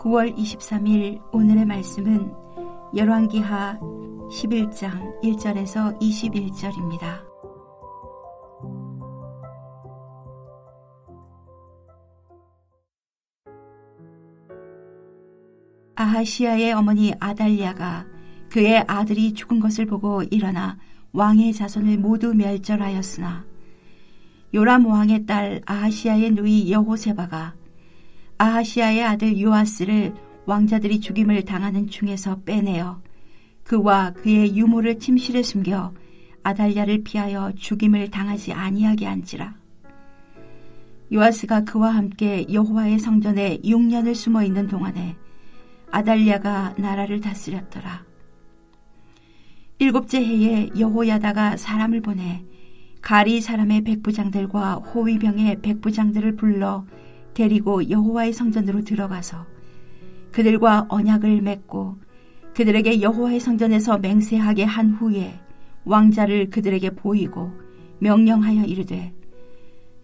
9월 23일 오늘의 말씀은 열왕기하 11장 1절에서 21절입니다. 아하시아의 어머니 아달랴가 그의 아들이 죽은 것을 보고 일어나 왕의 자손을 모두 멸절하였으나 요람 왕의 딸 아하시아의 누이 여호세바가 아하시아의 아들 요아스를 왕자들이 죽임을 당하는 중에서 빼내어 그와 그의 유모를 침실에 숨겨 아달랴를 피하여 죽임을 당하지 아니하게 한지라. 요아스가 그와 함께 여호와의 성전에 6년을 숨어 있는 동안에 아달랴가 나라를 다스렸더라. 7째 해에 여호야다가 사람을 보내 가리 사람의 백부장들과 호위병의 백부장들을 불러 데리고 여호와의 성전으로 들어가서 그들과 언약을 맺고 그들에게 여호와의 성전에서 맹세하게 한 후에 왕자를 그들에게 보이고 명령하여 이르되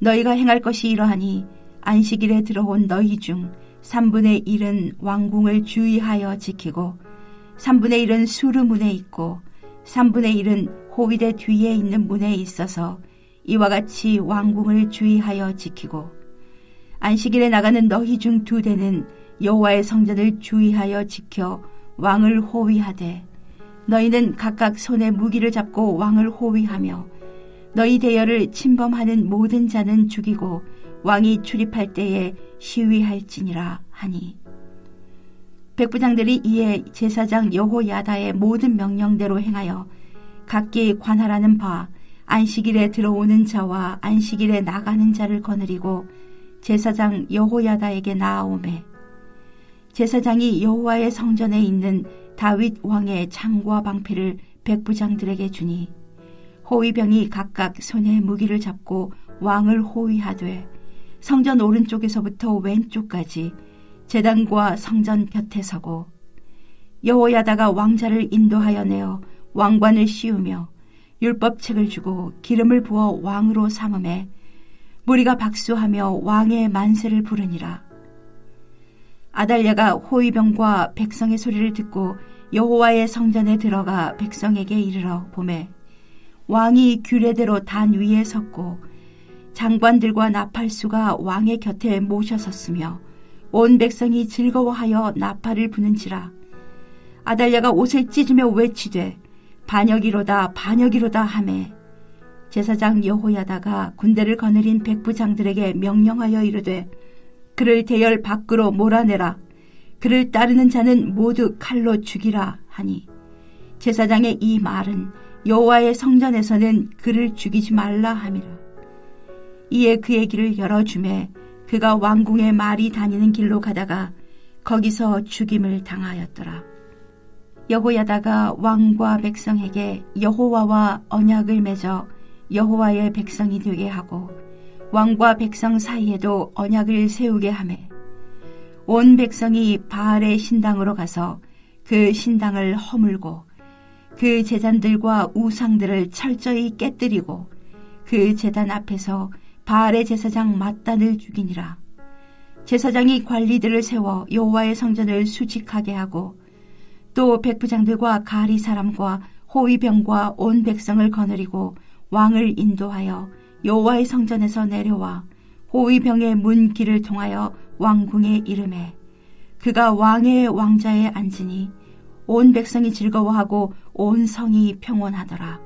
너희가 행할 것이 이러하니 안식일에 들어온 너희 중 3분의 1은 왕궁을 주의하여 지키고 3분의 1은 수르문에 있고 3분의 1은 호위대 뒤에 있는 문에 있어서 이와 같이 왕궁을 주의하여 지키고 안식일에 나가는 너희 중 2대는 여호와의 성전을 주의하여 지켜 왕을 호위하되 너희는 각각 손에 무기를 잡고 왕을 호위하며 너희 대열을 침범하는 모든 자는 죽이고 왕이 출입할 때에 시위할지니라 하니 백부장들이 이에 제사장 여호야다의 모든 명령대로 행하여 각기 관할하는 바 안식일에 들어오는 자와 안식일에 나가는 자를 거느리고 제사장 여호야다에게 나아오매 제사장이 여호와의 성전에 있는 다윗 왕의 창과 방패를 백부장들에게 주니 호위병이 각각 손에 무기를 잡고 왕을 호위하되 성전 오른쪽에서부터 왼쪽까지 제단과 성전 곁에 서고 여호야다가 왕자를 인도하여 내어 왕관을 씌우며 율법책을 주고 기름을 부어 왕으로 삼음에 무리가 박수하며 왕의 만세를 부르니라. 아달랴가 호위병과 백성의 소리를 듣고 여호와의 성전에 들어가 백성에게 이르러 보매 왕이 규례대로 단 위에 섰고 장관들과 나팔수가 왕의 곁에 모셔섰으며 온 백성이 즐거워하여 나팔을 부는지라. 아달랴가 옷을 찢으며 외치되 반역이로다 반역이로다 하매 제사장 여호야다가 군대를 거느린 백부장들에게 명령하여 이르되 그를 대열 밖으로 몰아내라. 그를 따르는 자는 모두 칼로 죽이라 하니 제사장의 이 말은 여호와의 성전에서는 그를 죽이지 말라 함이라. 이에 그의 길을 열어주매 그가 왕궁의 말이 다니는 길로 가다가 거기서 죽임을 당하였더라. 여호야다가 왕과 백성에게 여호와와 언약을 맺어 여호와의 백성이 되게 하고 왕과 백성 사이에도 언약을 세우게 하매 온 백성이 바알의 신당으로 가서 그 신당을 허물고 그 제단들과 우상들을 철저히 깨뜨리고 그 제단 앞에서 바알의 제사장 mat단을 죽이니라. 제사장이 관리들을 세워 여호와의 성전을 수직하게 하고 또 백부장들과 가리 사람과 호위병과 온 백성을 거느리고 왕을 인도하여 여호와의 성전에서 내려와 호위병의 문 길을 통하여 왕궁에 이르매 그가 왕의 왕자에 앉으니 온 백성이 즐거워하고 온 성이 평온하더라.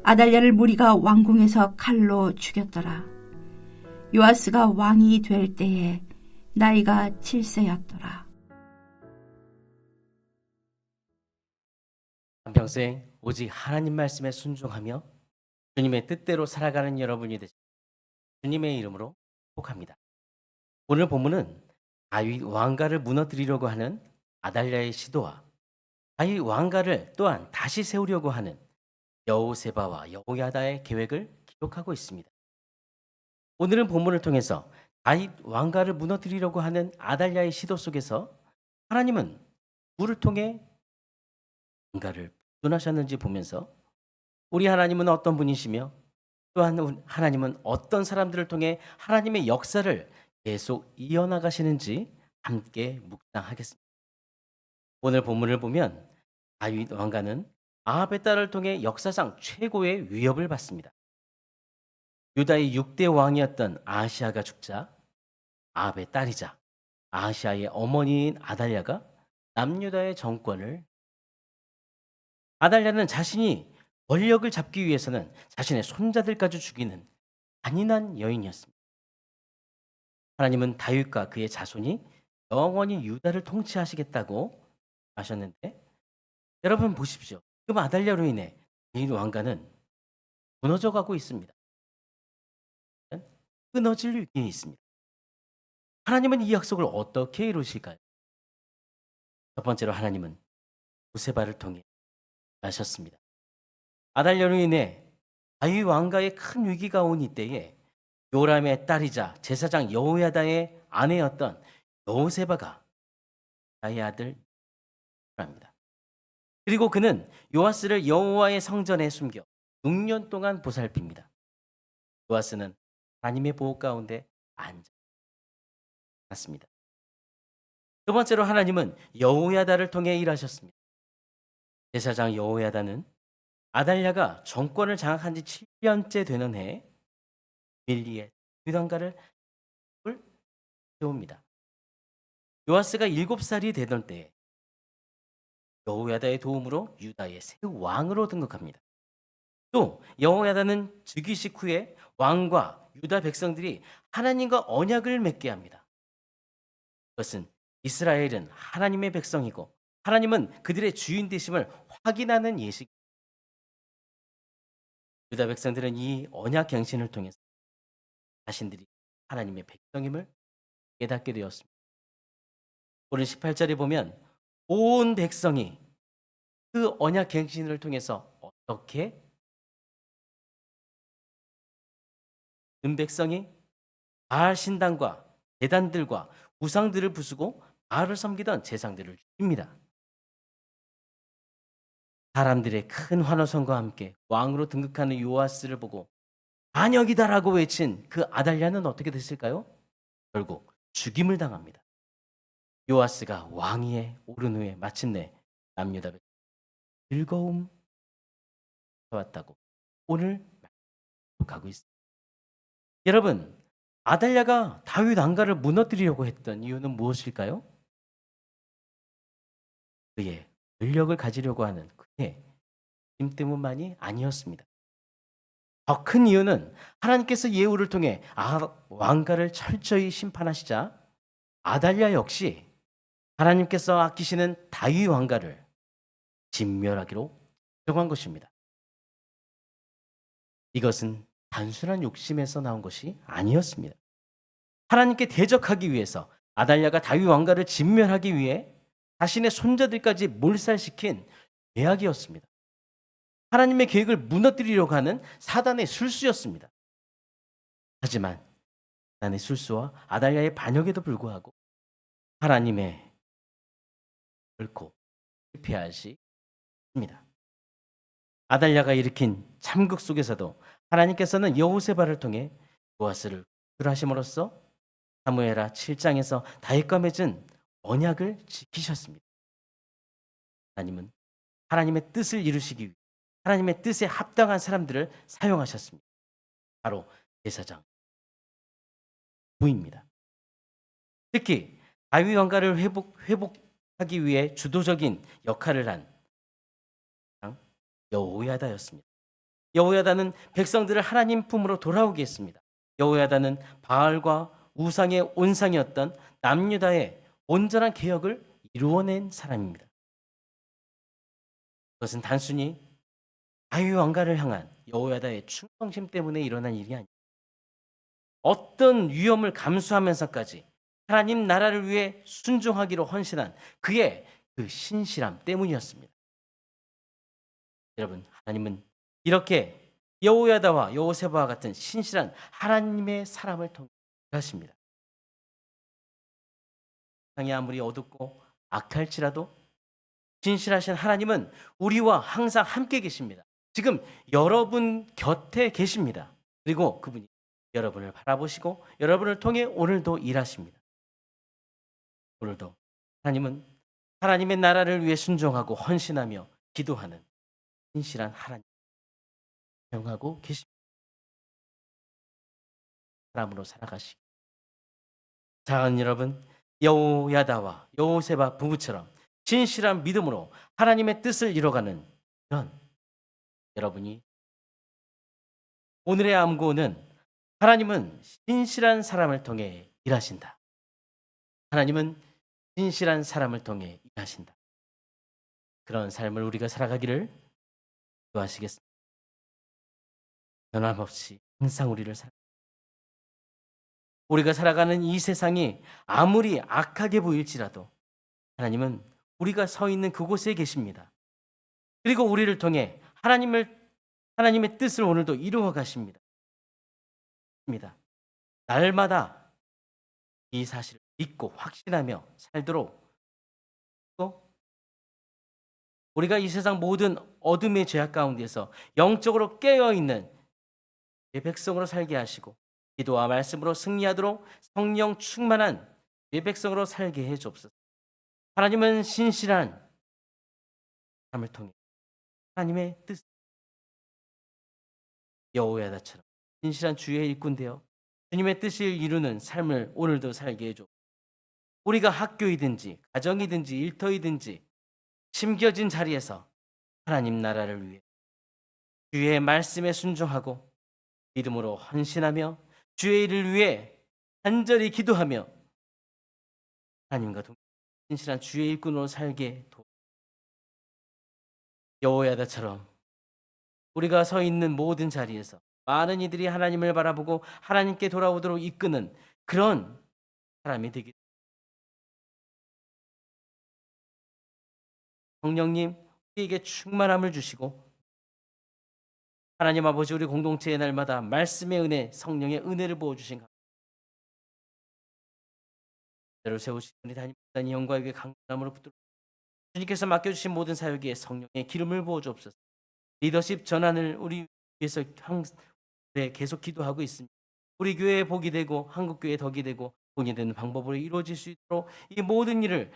아달랴를 무리가 왕궁에서 칼로 죽였더라. 요아스가 왕이 될 때에 나이가 7세였더라. 한평생 오직 하나님 말씀에 순종하며 주님의 뜻대로 살아가는 여러분이 되시길 주님의 이름으로 축복합니다. 오늘 본문은 다윗 왕가를 무너뜨리려고 하는 아달랴의 시도와 다윗 왕가를 또한 다시 세우려고 하는 여호세바와 여호야다의 계획을 기록하고 있습니다. 오늘은 본문을 통해서 다윗 왕가를 무너뜨리려고 하는 아달랴의 시도 속에서 하나님은 누구를 통해 왕가를 부존하셨는지 보면서 우리 하나님은 어떤 분이시며 또한 하나님은 어떤 사람들을 통해 하나님의 역사를 계속 이어나가시는지 함께 묵상하겠습니다. 오늘 본문을 보면 다윗 왕가는 아합의 딸을 통해 역사상 최고의 위협을 받습니다. 유다의 6대 왕이었던 아하시아가 죽자 아합의 딸이자 아하시아의 어머니인 아달랴가 남유다의 정권을, 아달랴는 자신이 권력을 잡기 위해서는 자신의 손자들까지 죽이는 잔인한 여인이었습니다. 하나님은 다윗과 그의 자손이 영원히 유다를 통치하시겠다고 하셨는데, 여러분 보십시오. 그 아달랴로 인해 다윗 왕가는 무너져 가고 있습니다. 끊어질 위기에 있습니다. 하나님은 이 약속을 어떻게 이루실까요? 첫 번째로 하나님은 요세바를 통해 하셨습니다. 아달랴로 인해 다윗 왕가에 큰 위기가 온 이때에 요람의 딸이자 제사장 여호야다의 아내였던 요세바가 나의 아들 합니다. 그리고 그는 요아스를 여호와의 성전에 숨겨 6년 동안 보살핍니다. 요아스는 하나님의 보호 가운데 앉았습니다. 두 번째로 하나님은 여호야다를 통해 일하셨습니다. 제사장 여호야다는 아달랴가 정권을 장악한 지 7년째 되는 해에 밀리의 유단가를 세웁니다. 요아스가 7살이 되던 때에 여호야다의 도움으로 유다의 새 왕으로 등극합니다. 또 여호야다는 즉위식 후에 왕과 유다 백성들이 하나님과 언약을 맺게 합니다. 그것은 이스라엘은 하나님의 백성이고 하나님은 그들의 주인 되심을 확인하는 예식. 유다 백성들은 이 언약 갱신을 통해서 자신들이 하나님의 백성임을 깨닫게 되었습니다. 오늘 18절에 보면 온 백성이 그 언약 갱신을 통해서 어떻게 백성이 바알 신당과 제단들과 우상들을 부수고 바알을 섬기던 제상들을 죽입니다. 사람들의 큰 환호성과 함께 왕으로 등극하는 요아스를 보고 반역이다라고 외친 그 아달랴는 어떻게 됐을까요? 결국 죽임을 당합니다. 요아스가 왕위에 오른 후에 마침내 남유다 즐거움 왔다고 오늘 가고 있습니다. 여러분, 아달랴가 다윗 왕가를 무너뜨리려고 했던 이유는 무엇일까요? 그의 권력을 가지려고 하는 그의 힘 때문만이 아니었습니다. 더 큰 이유는 하나님께서 예후를 통해 왕가를 철저히 심판하시자 아달랴 역시 하나님께서 아끼시는 다윗 왕가를 진멸하기로 정한 것입니다. 이것은 단순한 욕심에서 나온 것이 아니었습니다. 하나님께 대적하기 위해서 아달랴가 다윗 왕가를 진멸하기 위해 자신의 손자들까지 몰살시킨 계약이었습니다. 하나님의 계획을 무너뜨리려고 하는 사단의 술수였습니다. 하지만 사단의 술수와 아달랴의 반역에도 불구하고 하나님의 결코 실패하시습니다. 아달랴가 일으킨 참극 속에서도 하나님께서는 여호세바를 통해 요아스를 구출하심으로써 사무엘하 7장에서 다윗과 맺은 언약을 지키셨습니다. 하나님은 하나님의 뜻을 이루시기 위해 하나님의 뜻에 합당한 사람들을 사용하셨습니다. 바로 제사장 부입니다. 특히 다윗 왕가를 회복하기 위해 주도적인 역할을 한 여호야다였습니다. 여호야다는 백성들을 하나님 품으로 돌아오게 했습니다. 여호야다는 바알과 우상의 온상이었던 남유다의 온전한 개혁을 이루어낸 사람입니다. 그것은 단순히 다윗 왕가를 향한 여호야다의 충성심 때문에 일어난 일이 아닙니다. 어떤 위험을 감수하면서까지 하나님 나라를 위해 순종하기로 헌신한 그의 그 신실함 때문이었습니다. 여러분, 하나님은 이렇게 여호야다와 여호세바와 같은 신실한 하나님의 사람을 통해 하십니다. 세상이 아무리 어둡고 악할지라도 신실하신 하나님은 우리와 항상 함께 계십니다. 지금 여러분 곁에 계십니다. 그리고 그분이 여러분을 바라보시고 여러분을 통해 오늘도 일하십니다. 오늘도 하나님은 하나님의 나라를 위해 순종하고 헌신하며 기도하는 신실한 하나님 사용하고 계십니다. 사람으로 살아가시기. 사랑하는 여러분, 여호야다와 여호세바 부부처럼 진실한 믿음으로 하나님의 뜻을 이뤄가는 이런 여러분이 오늘의 암고는 하나님은 신실한 사람을 통해 일하신다. 하나님은 신실한 사람을 통해 일하신다. 그런 삶을 우리가 살아가기를 기도하시겠습니다. 변함없이 항상 우리가 살아가는 이 세상이 아무리 악하게 보일지라도 하나님은 우리가 서 있는 그곳에 계십니다. 그리고 우리를 통해 하나님의 뜻을 오늘도 이루어 가십니다. 날마다 이 사실을 믿고 확신하며 살도록 또 우리가 이 세상 모든 어둠의 죄악 가운데서 영적으로 깨어있는 내 백성으로 살게 하시고 기도와 말씀으로 승리하도록 성령 충만한 내 백성으로 살게 해 주옵소서. 하나님은 신실한 삶을 통해 하나님의 뜻 여호야다처럼 신실한 주의 일꾼 되어 주님의 뜻을 이루는 삶을 오늘도 살게 해줘. 우리가 학교이든지 가정이든지 일터이든지 심겨진 자리에서 하나님 나라를 위해 주의 말씀에 순종하고 믿음으로 헌신하며 주의 일을 위해 간절히 기도하며 하나님과 신실한 주의 일꾼으로 살게 여호야다처럼 우리가 서 있는 모든 자리에서 많은 이들이 하나님을 바라보고 하나님께 돌아오도록 이끄는 그런 사람이 되기. 성령님 우리에게 충만함을 주시고 하나님 아버지 우리 공동체의 날마다 말씀의 은혜 성령의 은혜를 부어주신 감사를 세우신 우리 담임 영광에게 강함으로 붙들어 주님께서 맡겨주신 모든 사역에 성령의 기름을 부어주옵소서. 리더십 전환을 우리 위해서 계속 기도하고 있습니다. 우리 교회의 복이 되고 한국교회의 덕이 되고 본이 되는 방법으로 이루어질 수 있도록 이 모든 일을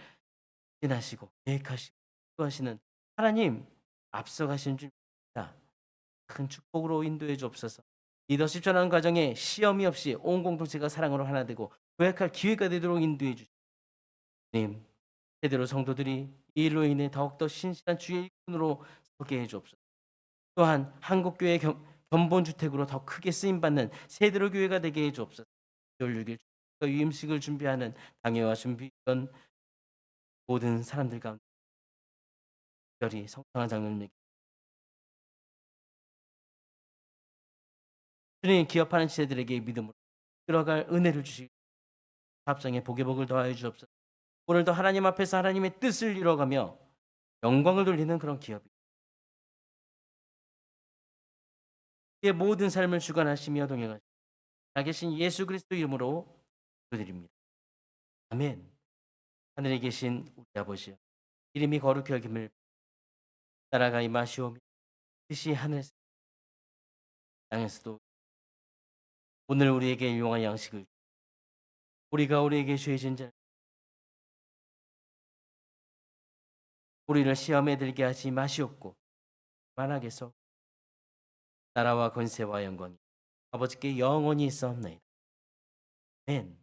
진하시고 계획하시고 하시는 하나님 앞서가신 주입니다. 큰 축복으로 인도해 주옵소서. 리더십 전환 과정에 시험이 없이 온 공동체가 사랑으로 하나 되고 도약할 기회가 되도록 인도해 주님. 제대로 성도들이 이 일로 인해 더욱더 신실한 주의 일꾼으로 서게 해 주옵소서. 또한 한국교회 견본주택으로 더 크게 쓰임받는 세대로 교회가 되게 해 주옵소서. 6월 6일 유임식을 준비하는 당회와 준비했던 모든 사람들 가운데 특별히 성상한 장로님에게 주님 기업하는 시대들에게 믿음으로 끌어갈 은혜를 주시고 합성의 복의 복을 더하여 주옵소서. 오늘도 하나님 앞에서 하나님의 뜻을 이뤄가며 영광을 돌리는 그런 기업이 의 모든 삶을 주관하시며 동행하시고 계신 예수 그리스도 이름으로 기도드립니다. 아멘. 하늘에 계신 우리 아버지여 이름이 거룩히 여김을 나라가 임하시오며 뜻이 하늘에서 땅에서도 오늘 우리에게 일용할 양식을 우리가 우리에게 죄진 자 우리를 시험에 들게 하지 마시옵고 만하게서 나라와 권세와 영광이 아버지께 영원히 있사옵나이다. 아멘.